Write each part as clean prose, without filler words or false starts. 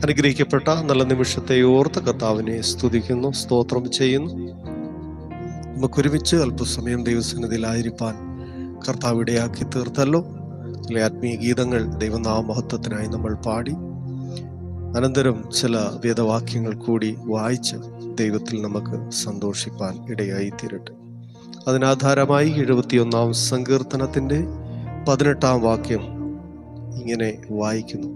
അനുഗ്രഹിക്കപ്പെട്ട നല്ല നിമിഷത്തെ ഓർത്ത് കർത്താവിനെ സ്തുതിക്കുന്നു, സ്തോത്രം ചെയ്യുന്നു. നമുക്കൊരുമിച്ച് അല്പസമയം ദൈവസന്നിധിയിലായിരിക്കാൻ കർത്താവ് ഇടയാക്കി തീർത്തല്ലോ. ചില ആത്മീയ ഗീതങ്ങൾ ദൈവനാമമഹത്വത്തിനായി നമ്മൾ പാടി, അനന്തരം ചില വേദവാക്യങ്ങൾ കൂടി വായിച്ച് ദൈവത്തിൽ നമുക്ക് സന്തോഷിപ്പാൻ ഇടയായി തീരട്ടെ. അതിനാധാരമായി 71 സങ്കീർത്തനത്തിൻ്റെ 18 വാക്യം ഇങ്ങനെ വായിക്കുന്നു: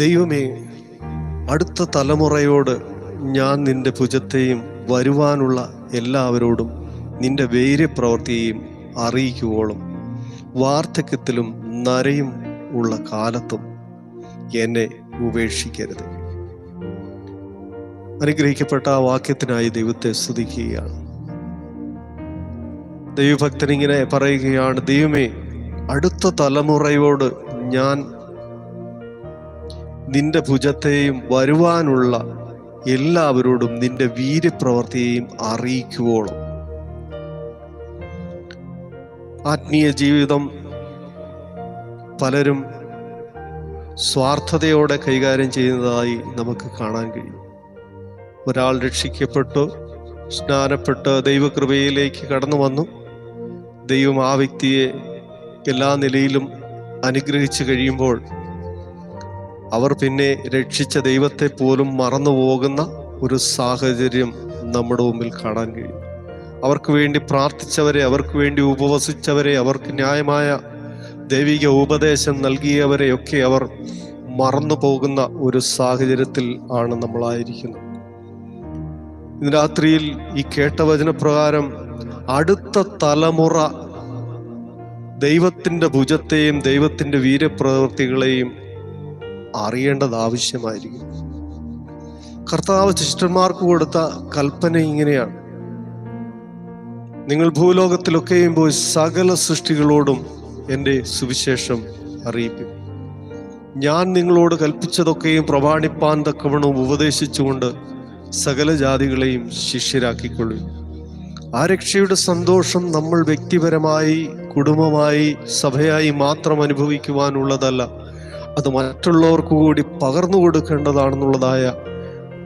ദൈവമേ, അടുത്ത തലമുറയോട് ഞാൻ നിന്റെ ഭുജത്തെയും വരുവാനുള്ള എല്ലാവരോടും നിന്റെ വീര്യപ്രവൃത്തിയെയും അറിയിക്കുവോളം വാർദ്ധക്യത്തിലും നരയും ഉള്ള കാലത്തും എന്നെ ഉപേക്ഷിക്കരുത്. അനുഗ്രഹിക്കപ്പെട്ട ആ വാക്യത്തിനായി ദൈവത്തെ സ്തുതിക്കുകയാണ്. ദൈവഭക്തൻ ഇങ്ങനെ പറയുകയാണ്: ദൈവമേ, അടുത്ത തലമുറയോട് ഞാൻ നിന്റെ ഭുജത്തെയും വരുവാനുള്ള എല്ലാവരോടും നിന്റെ വീര്യപ്രവൃത്തിയെയും അറിയിക്കുവോളം. ആത്മീയ ജീവിതം പലരും സ്വാർത്ഥതയോടെ കൈകാര്യം ചെയ്യുന്നതായി നമുക്ക് കാണാൻ കഴിയും. ഒരാൾ രക്ഷിക്കപ്പെട്ടു, സ്നാനപ്പെട്ട് ദൈവകൃപയിലേക്ക് കടന്നു വന്നു. ദൈവം ആ വ്യക്തിയെ എല്ലാ നിലയിലും അനുഗ്രഹിച്ചു കഴിയുമ്പോൾ അവർ പിന്നെ രക്ഷിച്ച ദൈവത്തെ പോലും മറന്നു പോകുന്ന ഒരു സാഹചര്യം നമ്മുടെ മുമ്പിൽ കാണാൻ കഴിയും. അവർക്ക് വേണ്ടി പ്രാർത്ഥിച്ചവരെ, അവർക്ക് വേണ്ടി ഉപവസിച്ചവരെ, അവർക്ക് ന്യായമായ ദൈവിക ഉപദേശം നൽകിയവരെയൊക്കെ അവർ മറന്നു പോകുന്ന ഒരു സാഹചര്യത്തിൽ ആണ് നമ്മളായിരിക്കുന്നത്. ഇന്ന് രാത്രിയിൽ ഈ കേട്ട വചനപ്രകാരം അടുത്ത തലമുറ ദൈവത്തിൻ്റെ ഭുജത്തെയും ദൈവത്തിൻ്റെ വീര്യപ്രവൃത്തികളെയും അറിയേണ്ടത് ആവശ്യമായിരിക്കും. കർത്താവ് ശിഷ്യന്മാർക്ക് കൊടുത്ത കൽപ്പന ഇങ്ങനെയാണ്: നിങ്ങൾ ഭൂലോകത്തിലൊക്കെയും പോയി സകല സൃഷ്ടികളോടും എൻ്റെ സുവിശേഷം അറിയിക്കും. ഞാൻ നിങ്ങളോട് കൽപ്പിച്ചതൊക്കെയും പ്രമാണിപ്പാൻ തക്കവണ്ണം ഉപദേശിച്ചുകൊണ്ട് സകല ജാതികളെയും ശിഷ്യരാക്കിക്കൊള്ളും. ആ രക്ഷയുടെ സന്തോഷം നമ്മൾ വ്യക്തിപരമായി, കുടുംബമായി, സഭയായി മാത്രം അനുഭവിക്കുവാനുള്ളതല്ല, അത് മറ്റുള്ളവർക്ക് കൂടി പകർന്നു കൊടുക്കേണ്ടതാണെന്നുള്ളതായ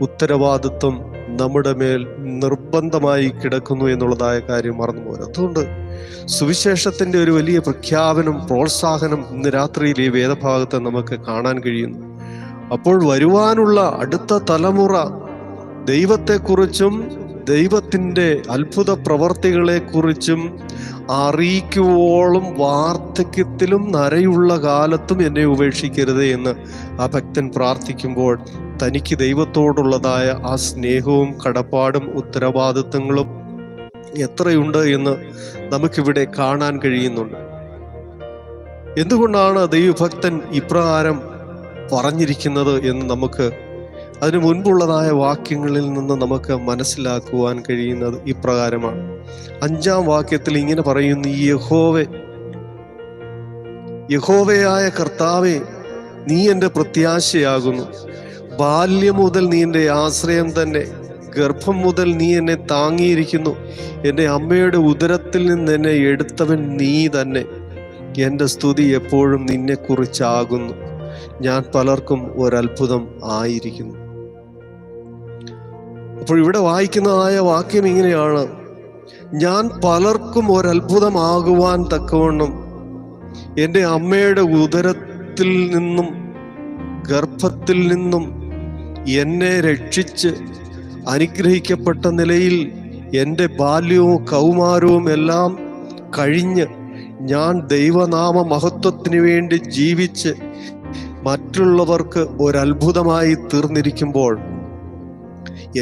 ഉത്തരവാദിത്വം നമ്മുടെ മേൽ നിർബന്ധമായി കിടക്കുന്നു എന്നുള്ളതായ കാര്യം മറന്നുപോകും. അതുകൊണ്ട് സുവിശേഷത്തിൻ്റെ ഒരു വലിയ പ്രഖ്യാപനം, പ്രോത്സാഹനം ഇന്ന് രാത്രിയിൽ ഈ വേദഭാഗത്ത് നമുക്ക് കാണാൻ കഴിയുന്നു. അപ്പോൾ വരുവാനുള്ള അടുത്ത തലമുറ ദൈവത്തെക്കുറിച്ചും ദൈവത്തിൻ്റെ അത്ഭുത പ്രവർത്തികളെക്കുറിച്ചും അറിയിക്കുവോളം വാർദ്ധക്യത്തിലും നരയുള്ള കാലത്തും എന്നെ ഉപേക്ഷിക്കരുത് എന്ന് ആ ഭക്തൻ പ്രാർത്ഥിക്കുമ്പോൾ തനിക്ക് ദൈവത്തോടുള്ളതായ ആ സ്നേഹവും കടപ്പാടും ഉത്തരവാദിത്വങ്ങളും എത്രയുണ്ട് എന്ന് നമുക്കിവിടെ കാണാൻ കഴിയുന്നുണ്ട്. എന്തുകൊണ്ടാണ് ദൈവഭക്തൻ ഇപ്രകാരം പറഞ്ഞിരിക്കുന്നത് എന്ന് നമുക്ക് അതിനു മുൻപുള്ളതായ വാക്യങ്ങളിൽ നിന്ന് നമുക്ക് മനസ്സിലാക്കുവാൻ കഴിയുന്നത് ഇപ്രകാരമാണ്. 5 വാക്യത്തിൽ ഇങ്ങനെ പറയുന്നു: യഹോവയായ കർത്താവേ, നീ എൻ്റെ പ്രത്യാശയാകുന്നു. ബാല്യം മുതൽ നീ എൻ്റെ ആശ്രയം തന്നെ. ഗർഭം മുതൽ നീ എന്നെ താങ്ങിയിരിക്കുന്നു. എൻ്റെ അമ്മയുടെ ഉദരത്തിൽ നിന്ന് എന്നെ എടുത്തവൻ നീ തന്നെ. എൻ്റെ സ്തുതി എപ്പോഴും നിന്നെക്കുറിച്ചാകുന്നു. ഞാൻ പലർക്കും ഒരത്ഭുതം ആയിരിക്കുന്നു. അപ്പോൾ ഇവിടെ വായിക്കുന്നതായ വാക്യം ഇങ്ങനെയാണ്: ഞാൻ പലർക്കും ഒരത്ഭുതമാകുവാൻ തക്കവണ്ണം എൻ്റെ അമ്മയുടെ ഉദരത്തിൽ നിന്നും ഗർഭത്തിൽ നിന്നും എന്നെ രക്ഷിച്ച് അനുഗ്രഹിക്കപ്പെട്ട നിലയിൽ എൻ്റെ ബാല്യവും കൗമാരവും എല്ലാം കഴിഞ്ഞ് ഞാൻ ദൈവനാമ മഹത്വത്തിന് വേണ്ടി ജീവിച്ച് മറ്റുള്ളവർക്ക് ഒരത്ഭുതമായി തീർന്നിരിക്കുമ്പോൾ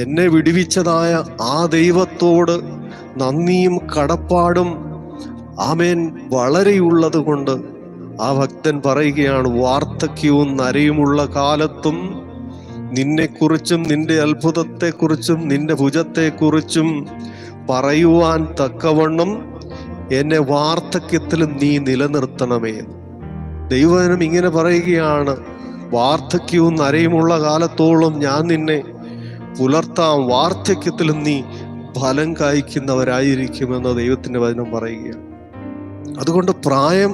എന്നെ വിടുവിച്ചതായ ആ ദൈവത്തോട് നന്ദിയും കടപ്പാടും ആമേൻ വളരെയുള്ളത് കൊണ്ട് ആ ഭക്തൻ പറയുകയാണ്: വാർദ്ധക്യവും നരയുമുള്ള കാലത്തും നിന്നെക്കുറിച്ചും നിന്റെ അത്ഭുതത്തെക്കുറിച്ചും നിന്റെ ഭുജത്തെക്കുറിച്ചും പറയുവാൻ തക്കവണ്ണം എന്നെ വാർദ്ധക്യത്തിലും നീ നിലനിർത്തണമേ. ദൈവവചനം ഇങ്ങനെ പറയുകയാണ്: വാർദ്ധക്യവും നരയുമുള്ള കാലത്തോളം ഞാൻ നിന്നെ പുലർത്താം, വാർദ്ധക്യത്തിലും നീ ഫലം കായ്ക്കുന്നവരായിരിക്കുമെന്ന് ദൈവത്തിന്റെ വചനം പറയുകയാണ്. അതുകൊണ്ട് പ്രായം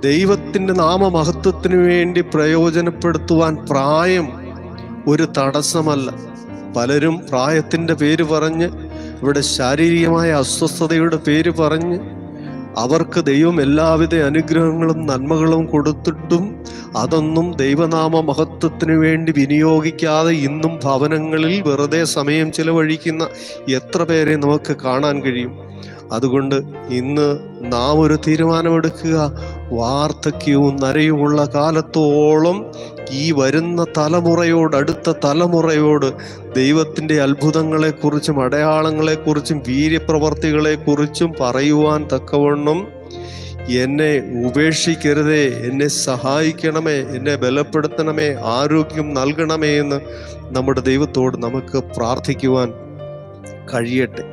ദൈവത്തിന്റെ നാമമഹത്വത്തിന് വേണ്ടി പ്രയോജനപ്പെടുത്തുവാൻ പ്രായം ഒരു തടസ്സമല്ല. പലരും പ്രായത്തിന്റെ പേര് പറഞ്ഞ്, ഇവിടെ ശാരീരികമായ അസ്വസ്ഥതയുടെ പേര് പറഞ്ഞ് അവർക്ക് ദൈവം എല്ലാവിധ അനുഗ്രഹങ്ങളും നന്മകളും കൊടുത്തിട്ടും അതൊന്നും ദൈവനാമ മഹത്വത്തിന് വേണ്ടി വിനിയോഗിക്കാതെ ഇന്നും ഭവനങ്ങളിൽ വെറുതെ സമയം ചിലവഴിക്കുന്ന എത്ര പേരെ നമുക്ക് കാണാൻ കഴിയും. അതുകൊണ്ട് ഇന്ന് നാം ഒരു തീരുമാനമെടുക്കുക. വാർദ്ധക്യവും നരയുമുള്ള കാലത്തോളം ഈ വരുന്ന തലമുറയോട്, അടുത്ത തലമുറയോട് ദൈവത്തിൻ്റെ അത്ഭുതങ്ങളെക്കുറിച്ചും അടയാളങ്ങളെക്കുറിച്ചും വീര്യപ്രവർത്തികളെക്കുറിച്ചും പറയുവാൻ തക്കവണ്ണം എന്നെ ഉപേക്ഷിക്കരുതേ, എന്നെ സഹായിക്കണമേ, എന്നെ ബലപ്പെടുത്തണമേ, ആരോഗ്യം നൽകണമേ എന്ന് നമ്മുടെ ദൈവത്തോട് നമുക്ക് പ്രാർത്ഥിക്കുവാൻ കഴിയട്ടെ.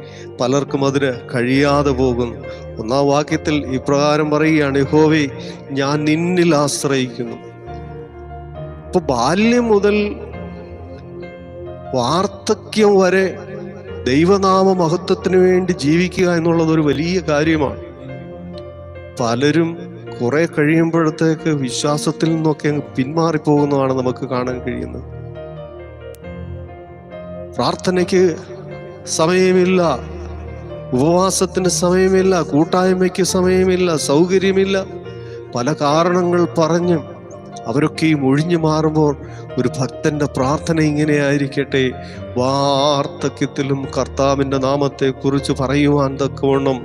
പലർക്കും അതിന് കഴിയാതെ പോകുന്നു. 1-ാം വാക്യത്തിൽ ഇപ്രകാരം പറയുകയാണ്, യഹോവേ ഞാൻ നിന്നിൽ ആശ്രയിക്കുന്നു. ഇപ്പൊ ബാല്യം മുതൽ വാർദ്ധക്യം വരെ ദൈവനാമ മഹത്വത്തിന് വേണ്ടി ജീവിക്കുക എന്നുള്ളത് ഒരു വലിയ കാര്യമാണ്. പലരും കുറെ കഴിയുമ്പോഴത്തേക്ക് വിശ്വാസത്തിൽ നിന്നൊക്കെ അങ്ങ് പിന്മാറിപ്പോകുന്നതാണ് നമുക്ക് കാണാൻ കഴിയുന്നത്. പ്രാർത്ഥനയ്ക്ക് സമയമില്ല, ഉപവാസത്തിന് സമയമില്ല, കൂട്ടായ്മയ്ക്ക് സമയമില്ല, സൗകര്യമില്ല, പല കാരണങ്ങൾ പറഞ്ഞ് അവരൊക്കെയും ഒഴിഞ്ഞു മാറുമ്പോൾ ഒരു ഭക്തന്റെ പ്രാർത്ഥന ഇങ്ങനെയായിരിക്കട്ടെ, വാർദ്ധക്യത്തിലും കർത്താവിന്റെ നാമത്തെ കുറിച്ച് പറയുവാൻ തക്കവണ്ണം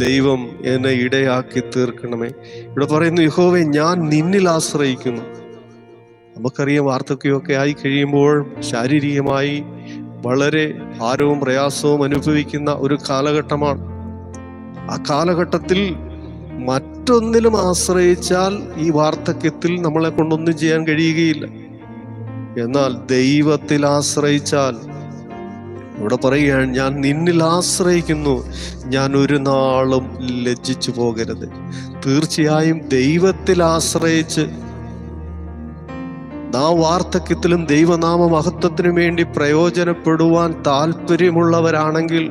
ദൈവം എന്നെ ഇടയാക്കി തീർക്കണമേ. ഇവിടെ പറയുന്നു, യഹോവേ ഞാൻ നിന്നിൽ ആശ്രയിക്കുന്നു. നമുക്കറിയാം, വാർദ്ധക്യമൊക്കെ ആയി കഴിയുമ്പോൾ ശാരീരികമായി വളരെ ഭാരവും പ്രയാസവും അനുഭവിക്കുന്ന ഒരു കാലഘട്ടമാണ്. ആ കാലഘട്ടത്തിൽ മറ്റൊന്നിലും ആശ്രയിച്ചാൽ ഈ വാർദ്ധക്യത്തിൽ നമ്മളെ കൊണ്ടൊന്നും ചെയ്യാൻ കഴിയുകയില്ല. എന്നാൽ ദൈവത്തിൽ ആശ്രയിച്ചാൽ, ഇവിടെ പറയുകയാണ്, ഞാൻ നിന്നിൽ ആശ്രയിക്കുന്നു, ഞാൻ ഒരു നാളും ലജ്ജിച്ചു പോകരുത്. തീർച്ചയായും ദൈവത്തിൽ ആശ്രയിച്ച് നാം വാർദ്ധക്യത്തിലും ദൈവനാമ മഹത്വത്തിനു വേണ്ടി പ്രയോജനപ്പെടുവാൻ താല്പര്യമുള്ളവരാണെങ്കിൽ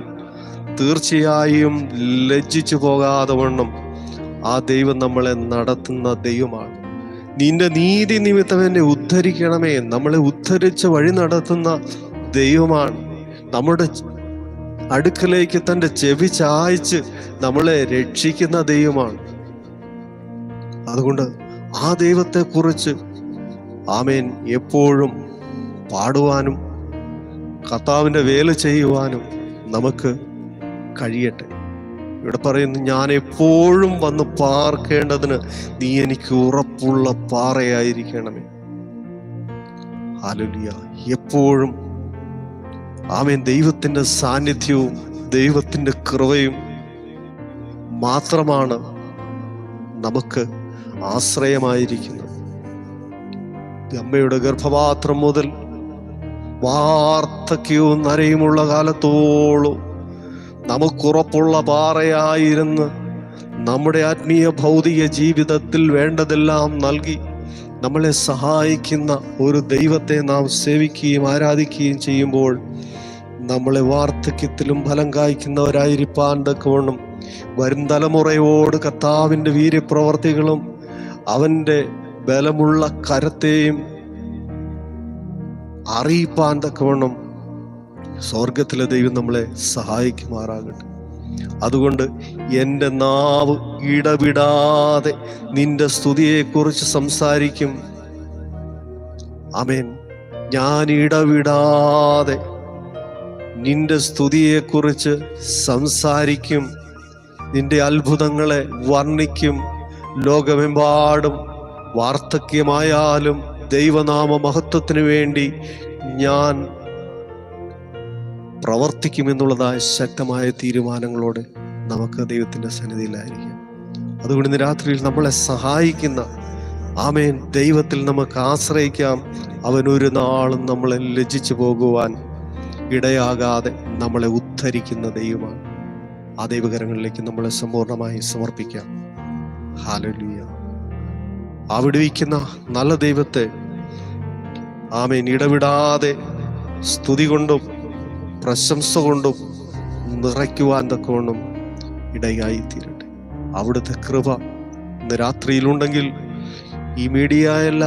തീർച്ചയായും ലജ്ജിച്ചു പോകാതെ വണ്ണം ആ ദൈവം നമ്മളെ നടത്തുന്ന ദൈവമാണ്. നിന്റെ നീതി നിമിത്തം എന്നെ ഉദ്ധരിക്കണമേ, നമ്മളെ ഉദ്ധരിച്ച് വഴി നടത്തുന്ന ദൈവമാണ്. നമ്മുടെ അടുക്കലേക്ക് തൻ്റെ ചെവി ചായ്ച്ച് നമ്മളെ രക്ഷിക്കുന്ന ദൈവമാണ്. അതുകൊണ്ട് ആ ദൈവത്തെക്കുറിച്ച് ആമേൻ എപ്പോഴും പാടുവാനും കർത്താവിൻ്റെ വേല ചെയ്യുവാനും നമുക്ക് കഴിയട്ടെ. ഇവിടെ പറയുന്നു, ഞാൻ എപ്പോഴും വന്ന് പാർക്കേണ്ടതിന് നീ എനിക്ക് ഉറപ്പുള്ള പാറയായിരിക്കണമേ. ഹല്ലേലൂയ. എപ്പോഴും ആമേൻ ദൈവത്തിൻ്റെ സാന്നിധ്യവും ദൈവത്തിൻ്റെ കൃപയും മാത്രമാണ് നമുക്ക് ആശ്രയമായിരിക്കുന്നത്. അമ്മയുടെ ഗർഭപാത്രം മുതൽ വാർദ്ധക്യവും നരയുമുള്ള കാലത്തോളം നമുക്കുറപ്പുള്ള പാറയായിരുന്ന് നമ്മുടെ ആത്മീയ ഭൗതിക ജീവിതത്തിൽ വേണ്ടതെല്ലാം നൽകി നമ്മളെ സഹായിക്കുന്ന ഒരു ദൈവത്തെ നാം സേവിക്കുകയും ആരാധിക്കുകയും ചെയ്യുമ്പോൾ നമ്മളെ വാർദ്ധക്യത്തിലും ഫലം കായ്ക്കുന്നവരായിരിക്കാൻ തക്കവണ്ണം വരും തലമുറയോട് കർത്താവിൻ്റെ വീര്യപ്രവർത്തികളും അവൻ്റെ ബലമുള്ള കരത്തെയും അറിയിപ്പാൻ തക്കവണ്ണം സ്വർഗത്തിലെ ദൈവം നമ്മളെ സഹായിക്കുമാറാകട്ടെ. അതുകൊണ്ട് എൻ്റെ നാവ് ഇടവിടാതെ നിന്റെ സ്തുതിയെക്കുറിച്ച് സംസാരിക്കും. ആമേൻ. ഞാൻ ഇടവിടാതെ നിന്റെ സ്തുതിയെക്കുറിച്ച് സംസാരിക്കും, നിന്റെ അത്ഭുതങ്ങളെ വർണ്ണിക്കും. ലോകമെമ്പാടും വാർദ്ധക്യമായാലും ദൈവനാമ മഹത്വത്തിന് വേണ്ടി ഞാൻ പ്രവർത്തിക്കുമെന്നുള്ളതായ ശക്തമായ തീരുമാനങ്ങളോടെ നമുക്ക് ദൈവത്തിൻ്റെ സന്നിധിയിലായിരിക്കാം. അതുകൊണ്ട് ഇന്ന് രാത്രിയിൽ നമ്മളെ സഹായിക്കുന്ന ആമേൻ ദൈവത്തിൽ നമുക്ക് ആശ്രയിക്കാം. അവനൊരു നാളും നമ്മളെ ലജ്ജിച്ചു പോകുവാൻ ഇടയാകാതെ നമ്മളെ ഉദ്ധരിക്കുന്ന ദൈവമാണ്. ആ ദൈവകരങ്ങളിലേക്ക് നമ്മളെ സമ്പൂർണമായി സമർപ്പിക്കാം. ഹല്ലേലൂയ. ആ വിടുവിക്കുന്ന നല്ല ദൈവത്തെ ആമേൻ ഇടവിടാതെ സ്തുതി കൊണ്ടും പ്രശംസ കൊണ്ടും നിറയ്ക്കുവാൻ തക്കവണ്ണം ഇടയായി തീരട്ടെ. അവിടുത്തെ കൃപ ഇന്ന് രാത്രിയിലുണ്ടെങ്കിൽ ഈ മീഡിയയല്ല,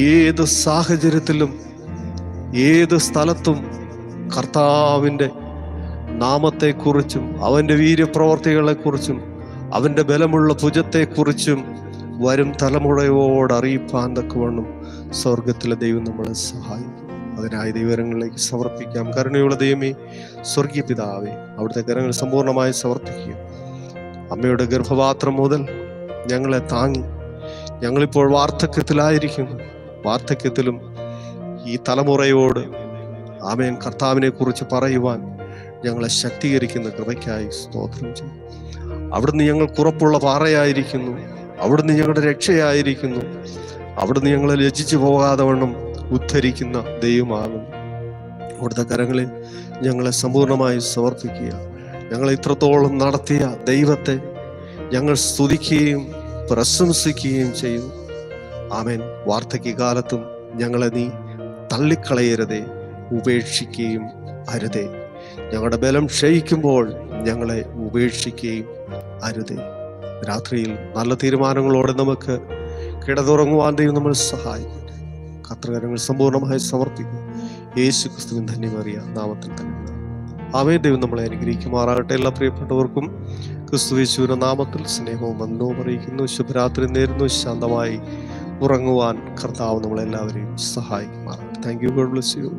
ഏത് സാഹചര്യത്തിലും ഏത് സ്ഥലത്തും കർത്താവിൻ്റെ നാമത്തെക്കുറിച്ചും അവൻ്റെ വീര്യപ്രവർത്തികളെക്കുറിച്ചും അവൻ്റെ ബലമുള്ള ഭുജത്തെക്കുറിച്ചും വരും തലമുറയോട് അറിയിപ്പാൻ തക്കവണ്ണം സ്വർഗത്തിലെ ദൈവം നമ്മളെ സഹായിക്കും. അതിനായി ദൈവകരങ്ങളിലേക്ക് സമർപ്പിക്കാം. കരുണയുള്ള ദൈവമേ, സ്വർഗീയ പിതാവേ, അവിടുത്തെ കരങ്ങൾ സമ്പൂർണ്ണമായി സമർപ്പിക്കുക. അമ്മയുടെ ഗർഭപാത്രം മുതൽ ഞങ്ങളെ താങ്ങി ഞങ്ങളിപ്പോൾ വാർദ്ധക്യത്തിലായിരിക്കുന്നു. വാർദ്ധക്യത്തിലും ഈ തലമുറയോട് ആമേൻ കർത്താവിനെ കുറിച്ച് പറയുവാൻ ഞങ്ങളെ ശക്തീകരിക്കുന്ന കൃപയ്ക്കായി സ്തോത്രം ചെയ്യും. അവിടുന്ന് ഞങ്ങൾക്ക് ഉറപ്പുള്ള പാറയായിരിക്കുന്നു. അവിടുന്ന് ഞങ്ങളുടെ രക്ഷയായിരിക്കുന്നു. അവിടുന്ന് ഞങ്ങളെ ലജ്ജിച്ചു പോകാതെ വണ്ണം ഉദ്ധരിക്കുന്ന ദൈവമാകുന്നു. അവിടുത്തെ കരങ്ങളിൽ ഞങ്ങളെ സമ്പൂർണ്ണമായി സമർപ്പിക്കുക. ഞങ്ങളെ ഇത്രത്തോളം നടത്തിയ ദൈവത്തെ ഞങ്ങൾ സ്തുതിക്കുകയും പ്രശംസിക്കുകയും ചെയ്യുന്നു. ആമേൻ. വാർദ്ധക്യകാലത്തും ഞങ്ങളെ നീ തള്ളിക്കളയരുതേ, ഉപേക്ഷിക്കുകയും അരുതേ. ഞങ്ങളുടെ ബലം ക്ഷയിക്കുമ്പോൾ ഞങ്ങളെ ഉപേക്ഷിക്കുകയും അരുതേ. രാത്രിയിൽ നല്ല തീരുമാനങ്ങളോടെ നമുക്ക് കിടന്നുറങ്ങുവാൻ ദൈവം നമ്മൾ സഹായിക്കട്ടെ. കർത്തൃകരങ്ങൾ സമ്പൂർണ്ണമായി സമർപ്പിക്കും. യേശു ക്രിസ്തുവിൻ ധന്യമറിയ നാമത്തിൽ തന്നെ ആമേൻ. ദൈവം നമ്മളെ അനുഗ്രഹിക്കുമാറാകട്ടെ. എല്ലാ പ്രിയപ്പെട്ടവർക്കും ക്രിസ്തു യേശുവിന്റെ നാമത്തിൽ സ്നേഹവും വന്ദനവും അറിയിക്കുന്നു. ശുഭരാത്രി നേരുന്നു. ശാന്തമായി ഉറങ്ങുവാൻ കർത്താവ് നമ്മളെല്ലാവരെയും സഹായിക്കുമാറാകട്ടെ. Thank you. God bless U.